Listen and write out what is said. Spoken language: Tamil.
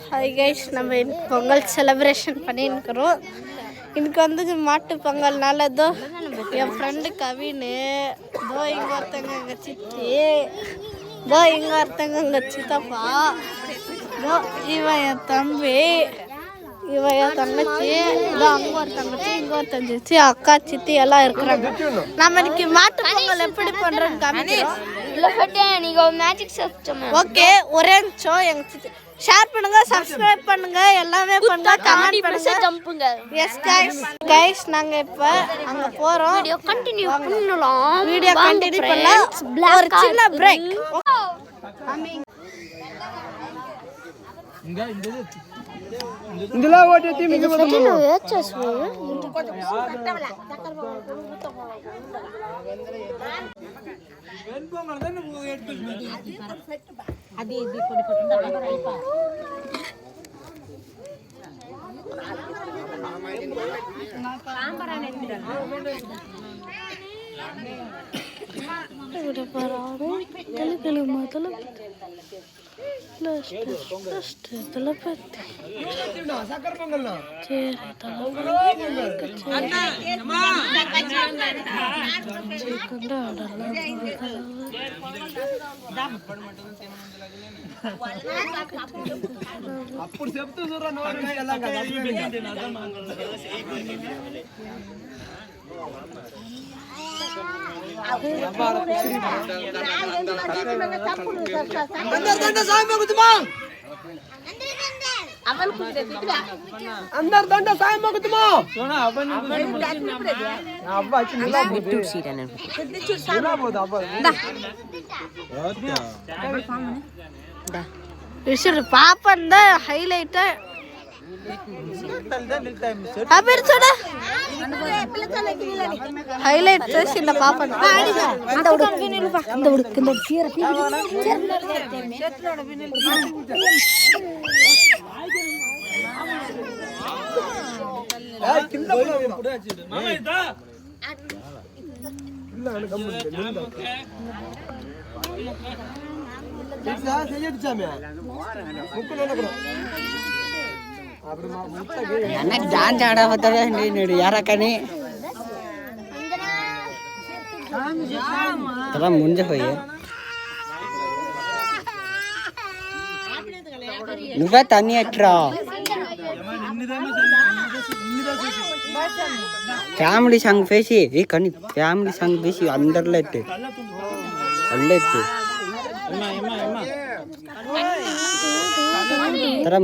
ஹாய் கைஸ், நம்ம பொங்கல் செலிப்ரேஷன் பண்ணிருக்கிறோம். இன்னைக்கு வந்து மாட்டு பொங்கல்னால இதோ என் ஃப்ரெண்டு கவின், இதோ இங்கே ஒருத்தங்க எங்கள் சித்தி, இதோ இங்கே ஒருத்தங்க எங்கள் சித்தப்பா, இதோ இவன் என் தம்பி, இவன் என் தங்கச்சி, இதோ அங்கே ஒரு தங்கச்சி, இங்கே ஒரு தங்கச்சி, அக்கா சித்தி எல்லாம் இருக்கிறாங்க. நம்ம இன்னைக்கு மாட்டு பொங்கல் எப்படி பண்ணுறோன்னு காமிக்கிறோம். ஓகே, ஒரே நிமிஷம். எங்க ஷேர் பண்ணுங்க, சப்ஸ்கிரைப் பண்ணுங்க, எல்லாமே பண்ணுங்க, கமெண்ட் பண்ணுங்க, ஜம்புங்க. எஸ் गाइस நாங்க இப்ப அங்க போறோம். வீடியோ கண்டினியூ பண்ணலாம். ஒரு சின்ன பிரேக். ఇందులో ఒకటి ఎత్తి మీకు ఫోటో వచ్చేసు అది ఇది పొడి పొడి సాంబార్ అనేది ഇവിടെ പറയാറ് കളികളി മാത്രം తలపతి అప్పుడు చెప్తూ చూడరా अंदर दंड साय मगतुमा सोना अपन अब्बा चिल्ला बिट्टू सीरन चिल्ला बोद अब्बा दा विशर पापन द हाइलाइट అబిర్ చూడ హైలైట్ చేసింద పాపన్ అంత ఉడు అంత ఉడు కింద చీర చేతులోడ వినిల్ ఏ కింద కూడా మామ ఇదా இல்ல எனக்கு கம்மு நில்ல இட்ஸா செய்யடிச்சாமே முக்குல என்ன கூட అన్న డాన్స్ ఆడవతాడు నేను యారకని తల ముంజ పోయి నువ్వే తన్ని ఎట్రా ఫ్యామిలీ సాంగ్ వేసి కానీ ఫ్యామిలీ సాంగ్ వేసి అందరిలో ఎట్టు అల్లెట్టు తల